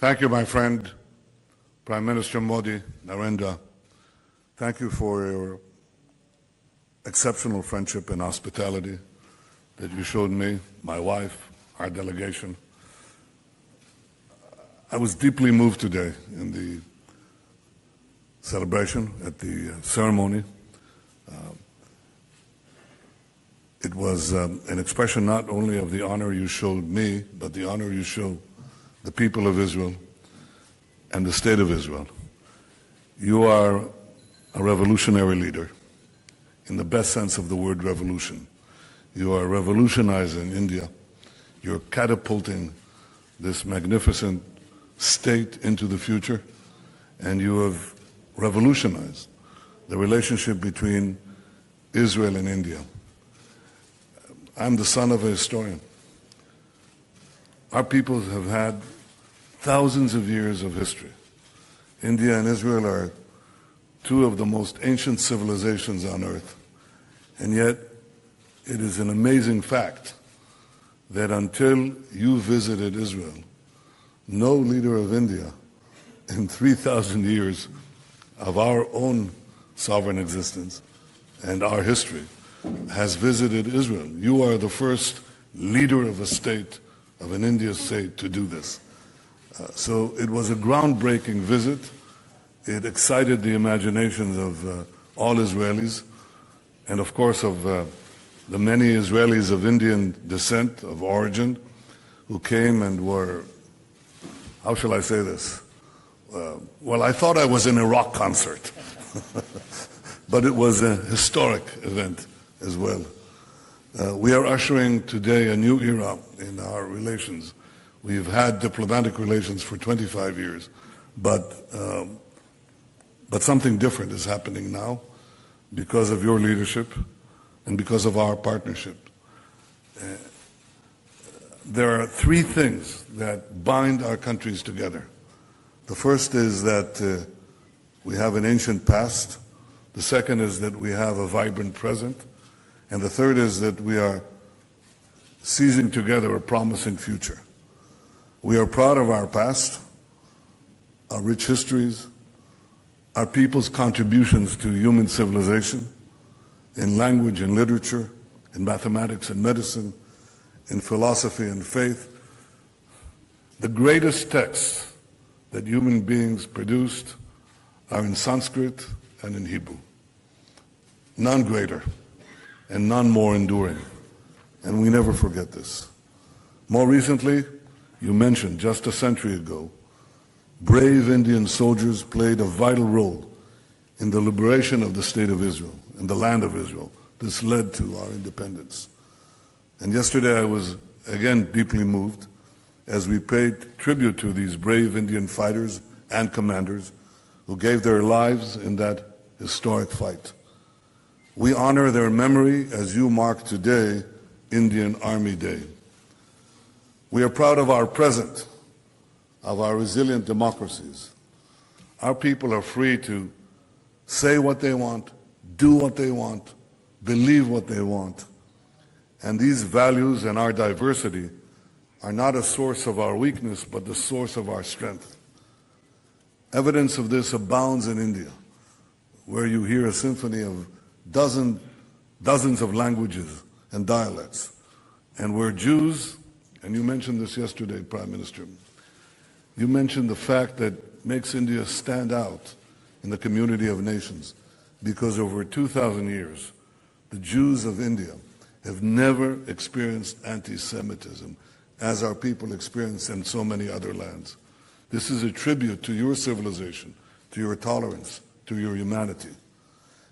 Thank you, my friend, Prime Minister Modi, Narendra. Thank you for your exceptional friendship and hospitality that you showed me, my wife, our delegation. I was deeply moved today in the celebration, at the ceremony. It was an expression not only of the honor you showed me, but the honor you show the people of Israel and the state of Israel. You are a revolutionary leader, in the best sense of the word revolution. You are revolutionizing India. You're catapulting this magnificent state into the future, and you have revolutionized the relationship between Israel and India. I'm the son of a historian. Our peoples have had thousands of years of history. India and Israel are two of the most ancient civilizations on earth. And yet, it is an amazing fact that until you visited Israel, no leader of India in 3,000 years of our own sovereign existence and our history has visited Israel. You are the first leader of a state, of an Indian state, to do this. So it was a groundbreaking visit. It excited the imaginations of all Israelis, and of course of the many Israelis of Indian descent, of origin, who came and were, how shall I say this? Well, I thought I was in a rock concert, but it was a historic event as well. We are ushering today a new era in our relations. We've had diplomatic relations for 25 years, but something different is happening now because of your leadership and because of our partnership. There are three things that bind our countries together. The first is that we have an ancient past. The second is that we have a vibrant present. And the third is that we are seizing together a promising future. We are proud of our past, our rich histories, our people's contributions to human civilization, in language and literature, in mathematics and medicine, in philosophy and faith. The greatest texts that human beings produced are in Sanskrit and in Hebrew. None greater and none more enduring. And we never forget this. More recently, you mentioned just a century ago, brave Indian soldiers played a vital role in the liberation of the state of Israel and the land of Israel. This led to our independence. And yesterday I was again deeply moved as we paid tribute to these brave Indian fighters and commanders who gave their lives in that historic fight. We honor their memory as you mark today Indian Army Day. We are proud of our present, of our resilient democracies. Our people are free to say what they want, do what they want, believe what they want. And these values and our diversity are not a source of our weakness, but the source of our strength. Evidence of this abounds in India, where you hear a symphony of dozens of languages and dialects, and where Jews, and you mentioned this yesterday, Prime Minister, you mentioned the fact that makes India stand out in the community of nations, because over 2,000 years, the Jews of India have never experienced anti-Semitism as our people experience in so many other lands. This is a tribute to your civilization, to your tolerance, to your humanity.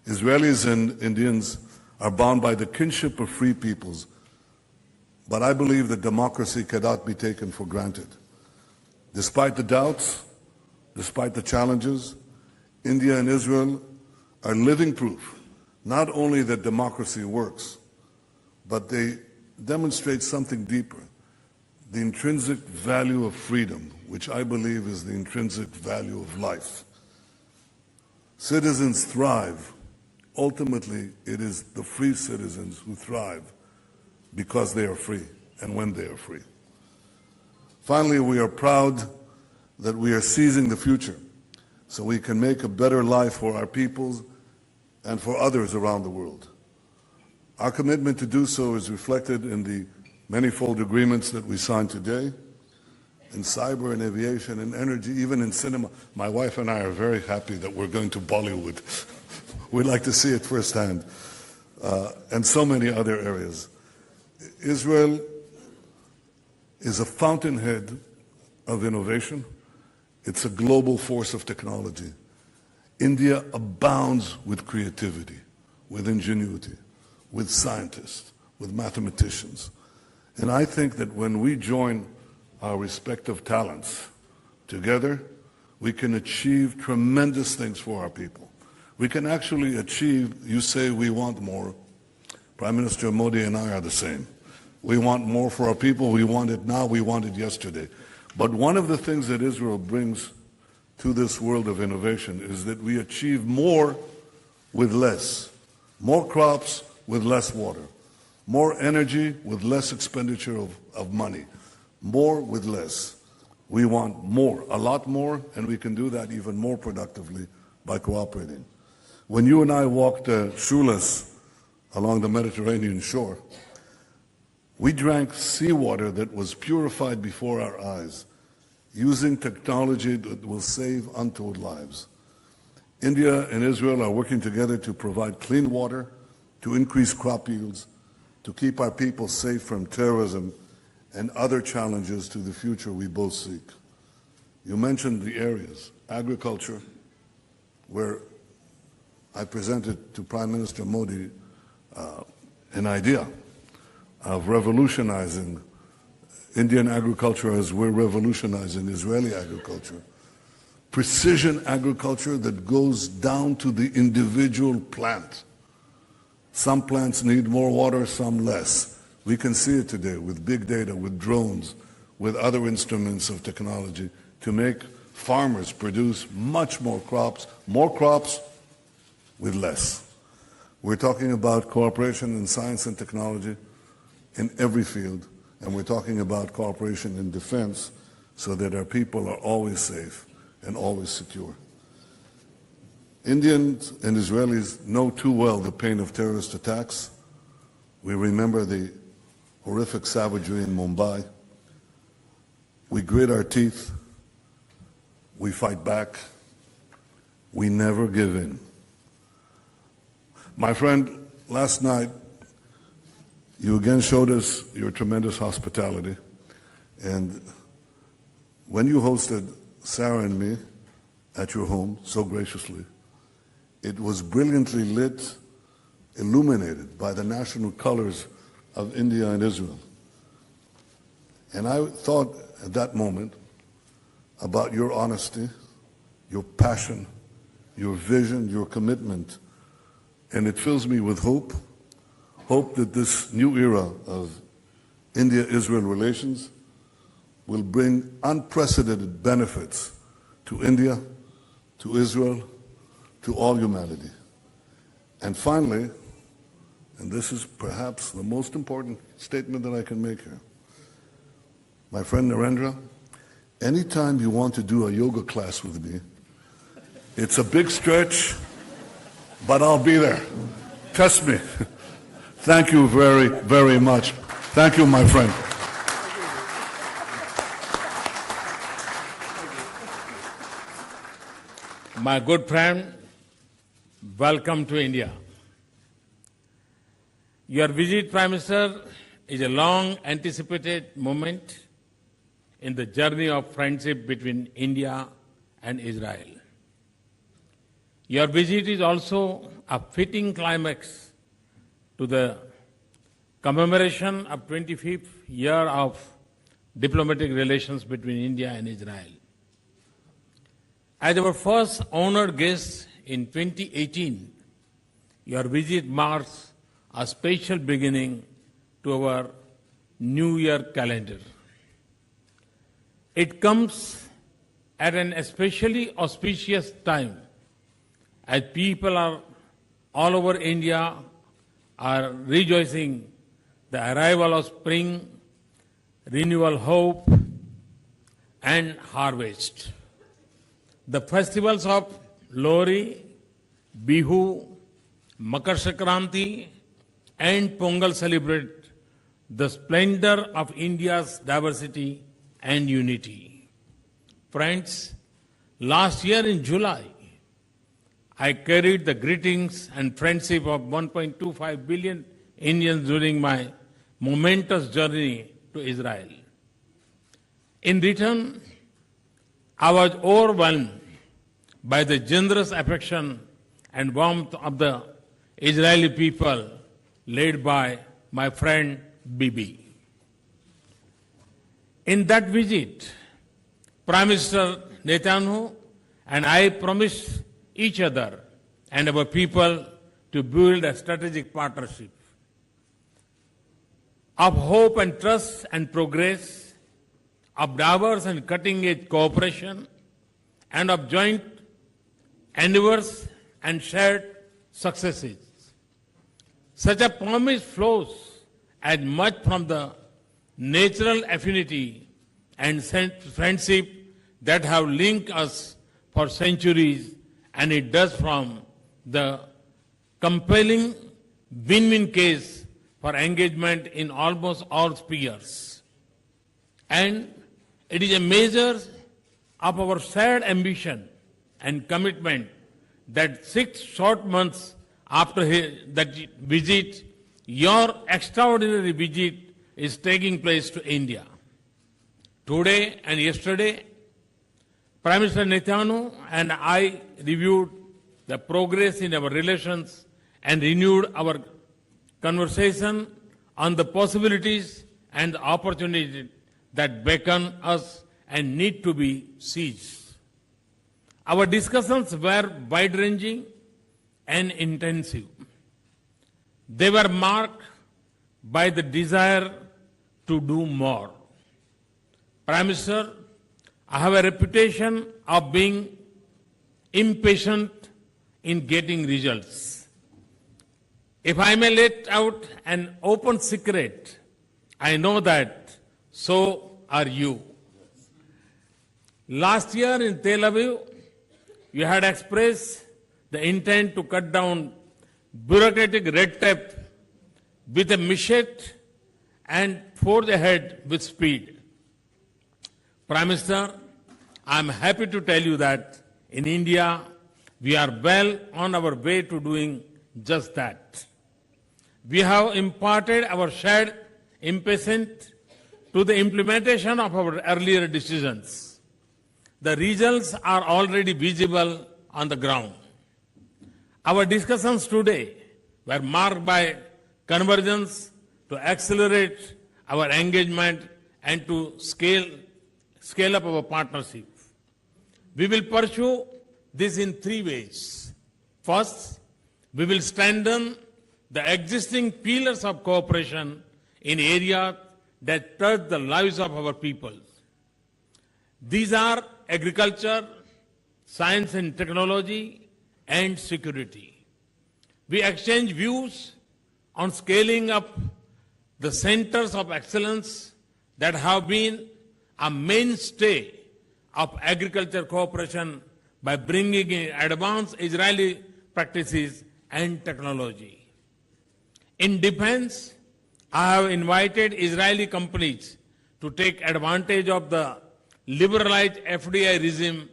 Israelis and Indians are bound by the kinship of free peoples, but I believe that democracy cannot be taken for granted. Despite the doubts, despite the challenges, India and Israel are living proof, not only that democracy works, but they demonstrate something deeper, the intrinsic value of freedom, which I believe is the intrinsic value of life. Citizens thrive. Ultimately, it is the free citizens who thrive because they are free and when they are free. Finally, we are proud that we are seizing the future so we can make a better life for our peoples and for others around the world. Our commitment to do so is reflected in the manifold agreements that we signed today, in cyber and aviation and energy, even in cinema. My wife and I are very happy that we're going to Bollywood. We'd like to see it firsthand, and so many other areas. Israel is a fountainhead of innovation. It's a global force of technology. India abounds with creativity, with ingenuity, with scientists, with mathematicians. And I think that when we join our respective talents together, we can achieve tremendous things for our people. We can actually achieve, you say we want more. Prime Minister Modi and I are the same. We want more for our people. We want it now. We want it yesterday. But one of the things that Israel brings to this world of innovation is that we achieve more with less. More crops with less water. More energy with less expenditure of money. More with less. We want more, a lot more, and we can do that even more productively by cooperating. When you and I walked shoeless along the Mediterranean shore, we drank seawater that was purified before our eyes, using technology that will save untold lives. India and Israel are working together to provide clean water, to increase crop yields, to keep our people safe from terrorism and other challenges to the future we both seek. You mentioned the areas, agriculture, where I presented to Prime Minister Modi an idea of revolutionizing Indian agriculture as we're revolutionizing Israeli agriculture. Precision agriculture that goes down to the individual plant. Some plants need more water, some less. We can see it today with big data, with drones, with other instruments of technology to make farmers produce much more crops with less. We're talking about cooperation in science and technology in every field, and we're talking about cooperation in defense so that our people are always safe and always secure. Indians and Israelis know too well the pain of terrorist attacks. We remember the horrific savagery in Mumbai. We grit our teeth. We fight back. We never give in. My friend, last night, you again showed us your tremendous hospitality. And when you hosted Sarah and me at your home so graciously, it was brilliantly lit, illuminated by the national colors of India and Israel. And I thought at that moment about your honesty, your passion, your vision, your commitment, and it fills me with hope that this new era of India-Israel relations will bring unprecedented benefits to India, to Israel, to all humanity. And finally, and this is perhaps the most important statement that I can make here, my friend Narendra, anytime you want to do a yoga class with me, it's a big stretch, but I'll be there. Trust me. Thank you very, very much. Thank you, my friend. My good friend, welcome to India. Your visit, Prime Minister, is a long-anticipated moment in the journey of friendship between India and Israel. Your visit is also a fitting climax to the commemoration of 25th year of diplomatic relations between India and Israel. As our first honored guest in 2018, your visit marks a special beginning to our New Year calendar. It comes at an especially auspicious time as people are all over India are rejoicing the arrival of spring, renewal hope, and harvest. The festivals of Lohri, Bihu, Makar Sankranti, and Pongal celebrate the splendor of India's diversity and unity. Friends, last year in July, I carried the greetings and friendship of 1.25 billion Indians during my momentous journey to Israel. In return, I was overwhelmed by the generous affection and warmth of the Israeli people led by my friend Bibi. In that visit, Prime Minister Netanyahu and I promised each other and our people to build a strategic partnership of hope and trust and progress, of diverse and cutting-edge cooperation, and of joint endeavors and shared successes. Such a promise flows as much from the natural affinity and friendship that have linked us for centuries, and it does from the compelling win-win case for engagement in almost all spheres. And it is a measure of our shared ambition and commitment that 6 short months after that visit, your extraordinary visit is taking place to India. Today and yesterday, Prime Minister Netanyahu and I reviewed the progress in our relations and renewed our conversation on the possibilities and the opportunities that beckon us and need to be seized. Our discussions were wide-ranging and intensive. They were marked by the desire to do more. Prime Minister, I have a reputation of being impatient in getting results. If I may let out an open secret, I know that so are you. Last year in Tel Aviv, you had expressed the intent to cut down bureaucratic red tape with a machete and forge ahead with speed. Prime Minister, I am happy to tell you that in India, we are well on our way to doing just that. We have imparted our shared impatience to the implementation of our earlier decisions. The results are already visible on the ground. Our discussions today were marked by convergence to accelerate our engagement and to scale up our partnership. We will pursue this in 3 ways. First, we will strengthen the existing pillars of cooperation in areas that touch the lives of our people. These are agriculture, science and technology, and security. We exchange views on scaling up the centers of excellence that have been a mainstay of agriculture cooperation by bringing in advanced Israeli practices and technology. In defense, I have invited Israeli companies to take advantage of the liberalized FDI regime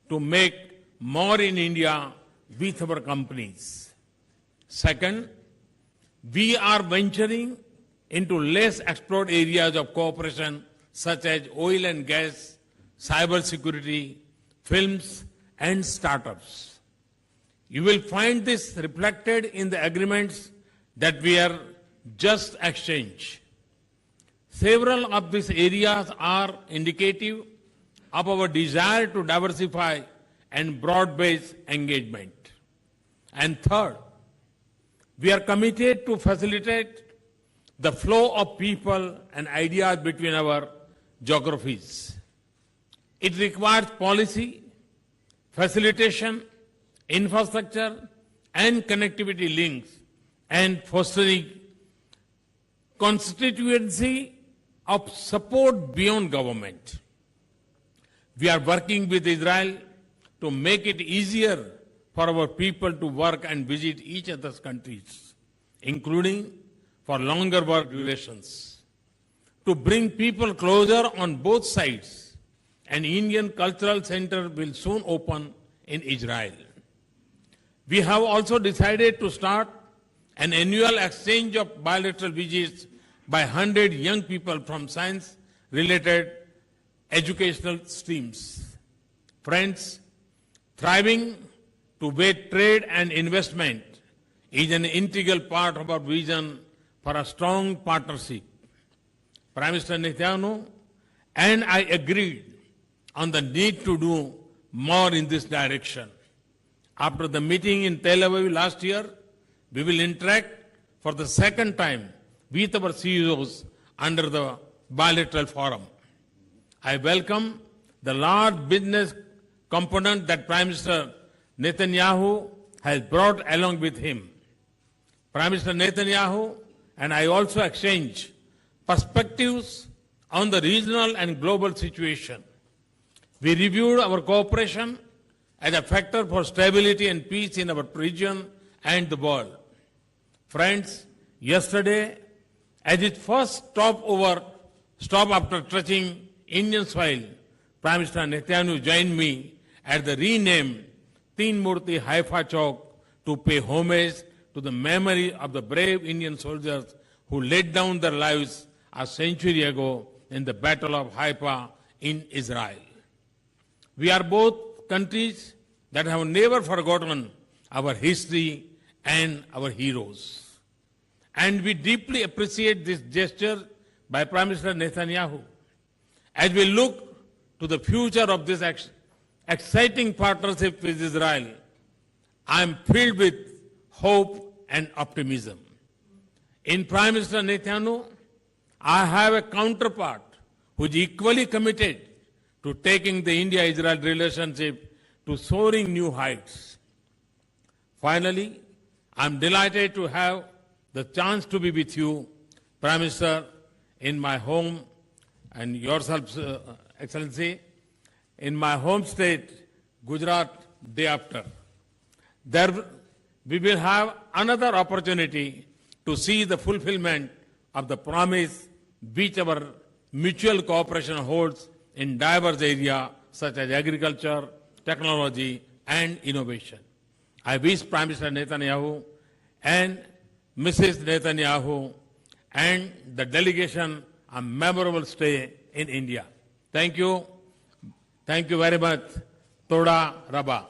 to make more in India with our companies. Second, we are venturing into less explored areas of cooperation such as oil and gas, cyber security, films, and startups. You will find this reflected in the agreements that we are just exchanged. Several of these areas are indicative of our desire to diversify and broad-based engagement. And third, we are committed to facilitate the flow of people and ideas between our geographies. It requires policy, facilitation, infrastructure, and connectivity links, and fostering constituency of support beyond government. We are working with Israel to make it easier for our people to work and visit each other's countries, including for longer work durations. To bring people closer on both sides, an Indian Cultural Center will soon open in Israel. We have also decided to start an annual exchange of bilateral visits by 100 young people from science-related educational streams. Friends, thriving to wage trade and investment is an integral part of our vision for a strong partnership. Prime Minister Netanyahu and I agreed on the need to do more in this direction. After the meeting in Tel Aviv last year, we will interact for the second time with our CEOs under the bilateral forum. I welcome the large business component that Prime Minister Netanyahu has brought along with him. Prime Minister Netanyahu and I also exchange perspectives on the regional and global situation. We reviewed our cooperation as a factor for stability and peace in our region and the world. Friends, yesterday, as its first stop after touching Indian soil, Prime Minister Netanyahu joined me at the renamed Teen Murti Haifa Chowk to pay homage to the memory of the brave Indian soldiers who laid down their lives a century ago in the Battle of Haifa in Israel. We are both countries that have never forgotten our history and our heroes. And we deeply appreciate this gesture by Prime Minister Netanyahu. As we look to the future of this exciting partnership with Israel, I am filled with hope and optimism. In Prime Minister Netanyahu, I have a counterpart who is equally committed to taking the India-Israel relationship to soaring new heights. Finally, I am delighted to have the chance to be with you, Prime Minister, in my home, and yourself, Excellency, in my home state, Gujarat, day after. There we will have another opportunity to see the fulfillment of the promise which our mutual cooperation holds in diverse areas such as agriculture, technology, and innovation. I wish Prime Minister Netanyahu and Mrs. Netanyahu and the delegation a memorable stay in India. Thank you. Thank you very much. Toda Rabba.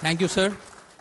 Thank you, sir.